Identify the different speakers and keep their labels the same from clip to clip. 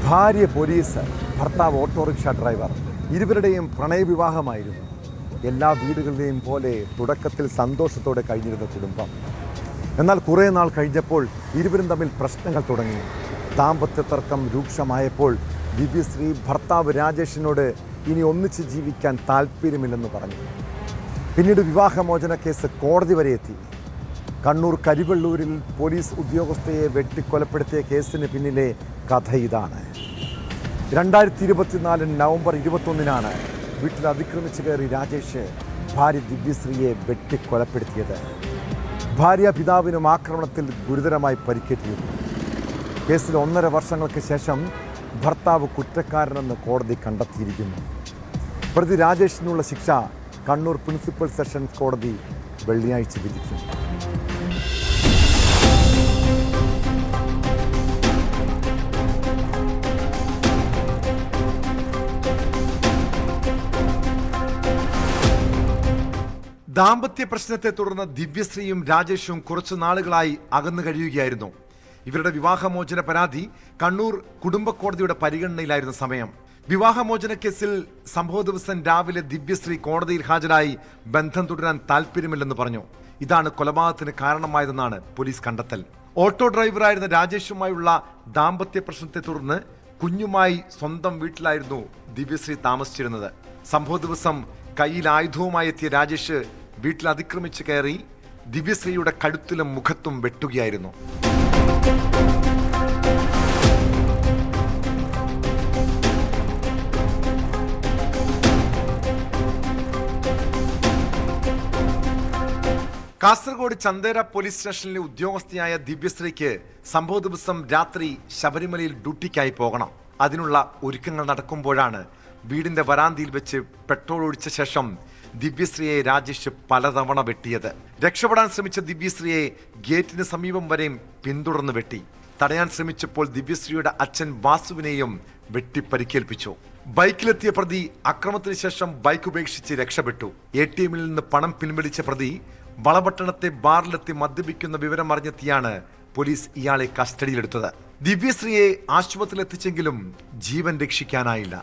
Speaker 1: ഭാര്യ പോലീസ്, ഭർത്താവ് autorickshaw driver. ഇരുവരുടെയും പ്രണയവിവാഹമായിരുന്നു. എല്ലാ വീടുകളുടെയും പോലെ തുടക്കത്തിൽ സന്തോഷത്തോടെ കഴിഞ്ഞിരുന്ന കുടുംബം. എന്നാൽ കുറേ നാൾ കഴിഞ്ഞപ്പോൾ ഇരുവരും തമ്മിൽ പ്രശ്നങ്ങൾ തുടങ്ങി. ദാമ്പത്യ തർക്കം രൂക്ഷമായപ്പോൾ ദിവ്യശ്രീ ഭർത്താവ് രാജേഷിനോട് ഇനി ഒന്നിച്ച് ജീവിക്കാൻ താല്പര്യമില്ലെന്ന് പറഞ്ഞു. പിന്നീട് വിവാഹമോചന കേസ് കോടതി വരെ എത്തി. കണ്ണൂർ കരിവെള്ളൂരിൽ പോലീസ് ഉദ്യോഗസ്ഥയെ വെട്ടിക്കൊലപ്പെടുത്തിയ കേസിന് പിന്നിലെ കഥ ഇതാണ്. 2024 നവംബർ 21 വീട്ടിൽ അതിക്രമിച്ച് കയറി രാജേഷ് ഭാര്യ ദിവ്യശ്രീയെ വെട്ടിക്കൊലപ്പെടുത്തിയത്. ഭാര്യ പിതാവിനും ആക്രമണത്തിൽ ഗുരുതരമായി പരിക്കേറ്റിരുന്നു. കേസിൽ 1.5 വർഷങ്ങൾക്ക് ശേഷം ഭർത്താവ് കുറ്റക്കാരനെന്ന് കോടതി കണ്ടെത്തിയിരിക്കുന്നു. പ്രതി രാജേഷിനുള്ള ശിക്ഷ കണ്ണൂർ പ്രിൻസിപ്പൽ സെഷൻസ് കോടതി വെള്ളിയാഴ്ച വിധിക്കും. ദാമ്പത്യ പ്രശ്നത്തെ തുടർന്ന് ദിവ്യശ്രീയും രാജേഷും കുറച്ചു നാളുകളായി അകന്നു കഴിയുകയായിരുന്നു. ഇവരുടെ വിവാഹമോചന പരാതി കണ്ണൂർ കുടുംബ കോടതിയുടെ പരിഗണനയിലായിരുന്ന സമയം. വിവാഹമോചന കേസിൽ സംഭവ ദിവസം രാവിലെ ദിവ്യശ്രീ കോടതിയിൽ ഹാജരായി ബന്ധം തുടരാൻ താല്പര്യമില്ലെന്ന് പറഞ്ഞു. ഇതാണ് കൊലപാതകത്തിന് കാരണമായതെന്നാണ് പോലീസ് കണ്ടെത്തൽ. ഓട്ടോ ഡ്രൈവറായിരുന്ന രാജേഷുമായുള്ള ദാമ്പത്യ പ്രശ്നത്തെ തുടർന്ന് കുഞ്ഞുമായി സ്വന്തം വീട്ടിലായിരുന്നു ദിവ്യശ്രീ താമസിച്ചിരുന്നത്. സംഭവ ദിവസം കയ്യിൽ ആയുധവുമായി എത്തിയ രാജേഷ് വീട്ടിൽ അതിക്രമിച്ച് കയറി ദിവ്യശ്രീയുടെ കഴുത്തിലും മുഖത്തും വെട്ടുകയായിരുന്നു. കാസർഗോഡ് ചന്ദേര പോലീസ് സ്റ്റേഷനിലെ ഉദ്യോഗസ്ഥയായ ദിവ്യശ്രീക്ക് സംഭവ ദിവസം രാത്രി ശബരിമലയിൽ ഡ്യൂട്ടിക്കായി പോകണം. അതിനുള്ള ഒരുക്കങ്ങൾ നടക്കുമ്പോഴാണ് വീടിന്റെ വരാന്തിയിൽ വെച്ച് പെട്രോൾ ഒഴിച്ച ശേഷം ദിവ്യശ്രീയെ രാജേഷ് പലതവണ വെട്ടിയത്. രക്ഷപ്പെടാൻ ശ്രമിച്ച ദിവ്യശ്രീയെ ഗേറ്റിന് സമീപം വരെയും പിന്തുടർന്ന് വെട്ടി. തടയാൻ ശ്രമിച്ചപ്പോൾ ദിവ്യശ്രീയുടെ അച്ഛൻ വാസുവിനെയും വെട്ടി പരിക്കേൽപ്പിച്ചു. ബൈക്കിലെത്തിയ പ്രതി അക്രമത്തിന് ശേഷം ബൈക്ക് ഉപേക്ഷിച്ച് രക്ഷപ്പെട്ടു. ATM നിന്ന് പണം പിൻവലിച്ച പ്രതി വളപട്ടണത്തെ ബാറിലെത്തി മദ്യപിക്കുന്ന വിവരം അറിഞ്ഞെത്തിയാണ് പോലീസ് ഇയാളെ കസ്റ്റഡിയിലെടുത്തത്. ദിവ്യശ്രീയെ ആശുപത്രിയിൽ എത്തിച്ചെങ്കിലും ജീവൻ രക്ഷിക്കാനായില്ല.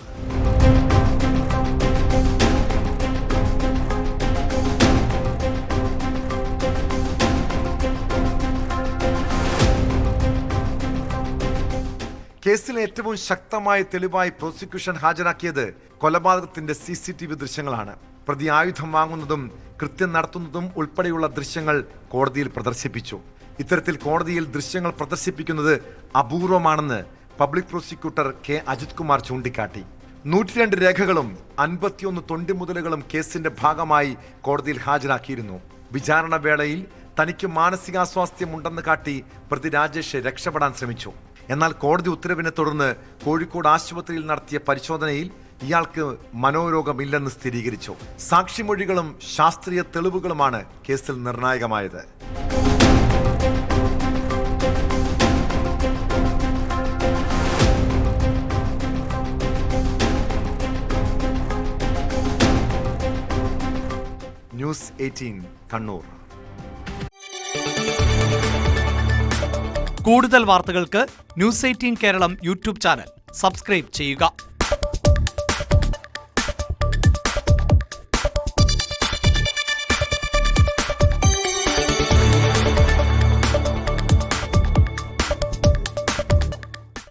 Speaker 1: കേസിലെ ഏറ്റവും ശക്തമായ തെളിവായി പ്രോസിക്യൂഷൻ ഹാജരാക്കിയത് കൊലപാതകത്തിന്റെ CCTV ദൃശ്യങ്ങളാണ്. പ്രതി ആയുധം വാങ്ങുന്നതും കൃത്യം നടത്തുന്നതും ഉൾപ്പെടെയുള്ള ദൃശ്യങ്ങൾ കോടതിയിൽ പ്രദർശിപ്പിച്ചു. ഇത്തരത്തിൽ കോടതിയിൽ ദൃശ്യങ്ങൾ പ്രദർശിപ്പിക്കുന്നത് അപൂർവമാണെന്ന് public prosecutor K. Ajith Kumar ചൂണ്ടിക്കാട്ടി. 102 രേഖകളും 51 തൊണ്ടിമുതലുകളും കേസിന്റെ ഭാഗമായി കോടതിയിൽ ഹാജരാക്കിയിരുന്നു. വിചാരണ വേളയിൽ തനിക്ക് മാനസികാസ്വാസ്ഥ്യമുണ്ടെന്ന് കാട്ടി പ്രതി രാജേഷ് രക്ഷപ്പെടാൻ ശ്രമിച്ചു. എന്നാൽ കോടതി ഉത്തരവിനെ തുടർന്ന് കോഴിക്കോട് ആശുപത്രിയിൽ നടത്തിയ പരിശോധനയിൽ ഇയാൾക്ക് മനോരോഗമില്ലെന്ന് സ്ഥിരീകരിച്ചു. സാക്ഷിമൊഴികളും ശാസ്ത്രീയ തെളിവുകളുമാണ് കേസിൽ നിർണായകമായത്. ന്യൂസ് 18 കണ്ണൂർ.
Speaker 2: കൂടുതൽ വാർത്തകൾക്ക് news 18 Keralam YouTube channel subscribe ചെയ്യുക.